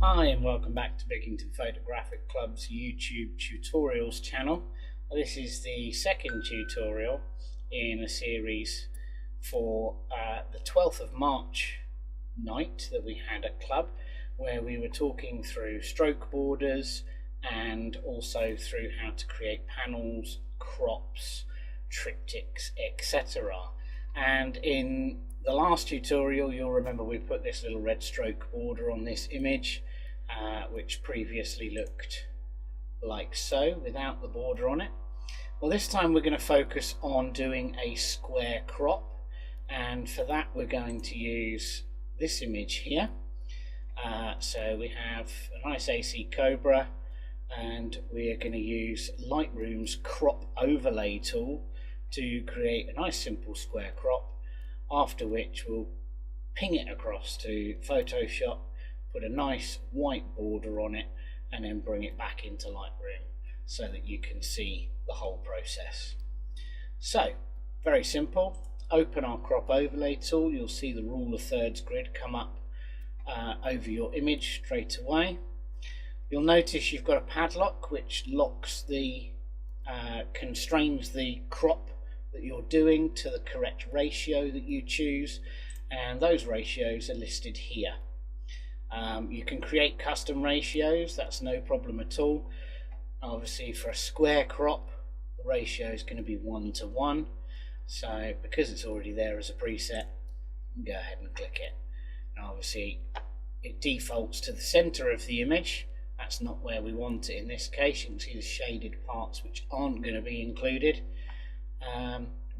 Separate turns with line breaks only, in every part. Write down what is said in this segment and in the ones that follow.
Hi and welcome back to Bickington Photographic Club's YouTube tutorials channel. This is the second tutorial in a series for the 12th of March night that we had at club, where we were talking through stroke borders and also through how to create panels, crops, triptychs, etc. And in the last tutorial, you'll remember we put this little red stroke border on this image, which previously looked like so without the border on it. Well, this time we're going to focus on doing a square crop, and for that we're going to use this image here. So we have a nice AC Cobra, and we're going to use Lightroom's crop overlay tool to create a nice simple square crop, after which we'll ping it across to Photoshop, put a nice white border on it, and then bring it back into Lightroom so that you can see the whole process. So, very simple. Open our crop overlay tool. You'll see the rule of thirds grid come up over your image straight away. You'll notice you've got a padlock which locks the constrains the crop that you're doing to the correct ratio that you choose, and those ratios are listed here. You can create custom ratios, that's no problem at all. Obviously for a square crop the ratio is going to be 1:1, so because it's already there as a preset, go ahead and click it. Now obviously it defaults to the center of the image. That's not where we want it in this case. You can see the shaded parts which aren't going to be included.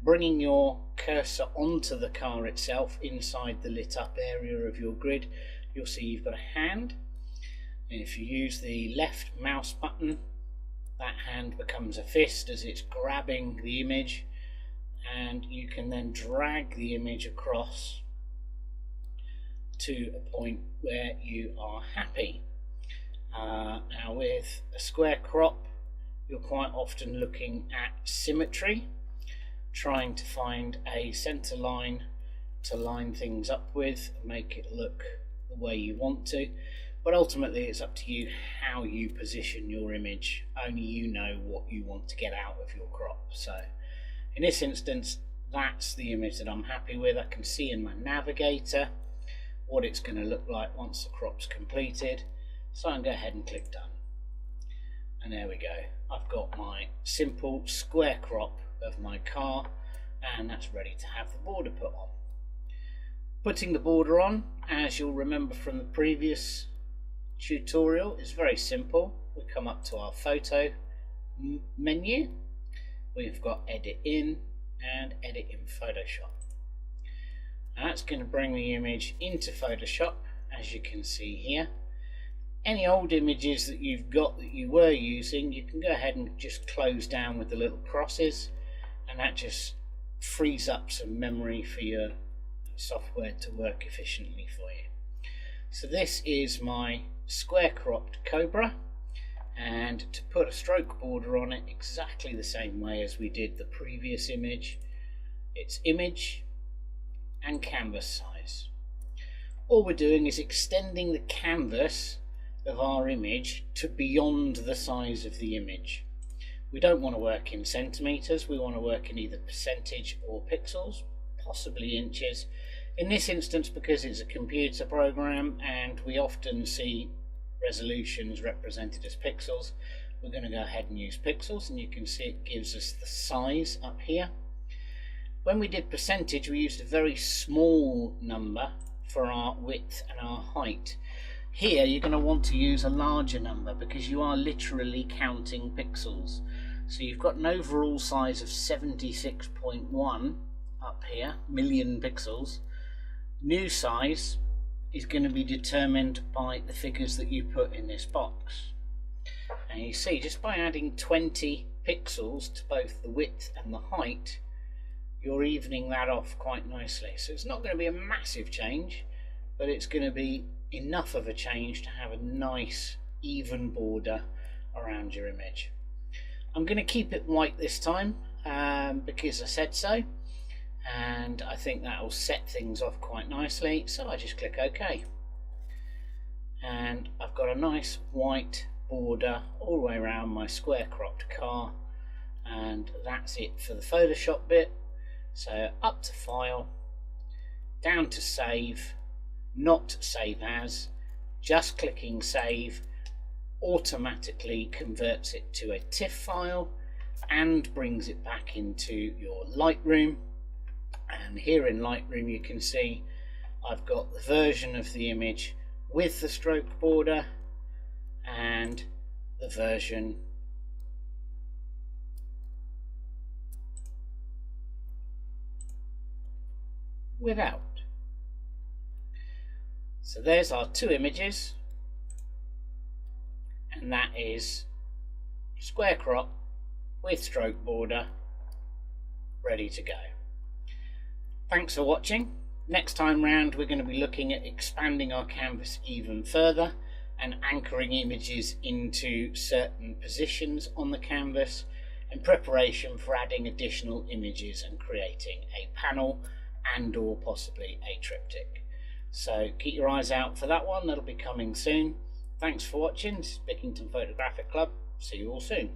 Bringing your cursor onto the car itself inside the lit up area of your grid, you'll see you've got a hand, and if you use the left mouse button, that hand becomes a fist as it's grabbing the image, and you can then drag the image across to a point where you are happy. Now with a square crop, you're quite often looking at symmetry, trying to find a center line to line things up with and make it look the way you want to, but ultimately it's up to you how you position your image. Only you know what you want to get out of your crop. So in this instance, that's the image that I'm happy with. I can see in my navigator what it's going to look like once the crop's completed, so I can go ahead and click done, and there we go. I've got my simple square crop of my car, and that's ready to have the border put on. Putting the border on, as you'll remember from the previous tutorial, is very simple. We come up to our photo menu, we've got edit in and edit in Photoshop. Now that's going to bring the image into Photoshop, as you can see here. Any old images that you've got that you were using, you can go ahead and just close down with the little crosses, and that just frees up some memory for your software to work efficiently for you. So this is my square cropped Cobra, and to put a stroke border on it exactly the same way as we did the previous image, it's image and canvas size. All we're doing is extending the canvas of our image to beyond the size of the image. We don't want to work in centimeters, we want to work in either percentage or pixels, possibly inches. In this instance, because it's a computer program and we often see resolutions represented as pixels, we're going to go ahead and use pixels, and you can see it gives us the size up here. When we did percentage, we used a very small number for our width and our height. Here you're going to want to use a larger number because you are literally counting pixels. So you've got an overall size of 76.1 up here, million pixels. New size is going to be determined by the figures that you put in this box. And you see, just by adding 20 pixels to both the width and the height, you're evening that off quite nicely. So it's not going to be a massive change, but it's going to be enough of a change to have a nice even border around your image. I'm going to keep it white this time because I said so, and I think that will set things off quite nicely, so I just click OK. And I've I've got a nice white border all the way around my square cropped car, and that's it for the Photoshop bit. So up to File, down to Save, not Save As. Just clicking Save automatically converts it to a TIFF file and brings it back into your Lightroom. And here in Lightroom you can see I've got the version of the image with the stroke border and the version without. So there's our two images, and that is square crop with stroke border ready to go. Thanks for watching. Next time round we're going to be looking at expanding our canvas even further and anchoring images into certain positions on the canvas in preparation for adding additional images and creating a panel and or possibly a triptych. So keep your eyes out for that one, that'll be coming soon. Thanks for watching. This is Bickington Photographic Club. See you all soon.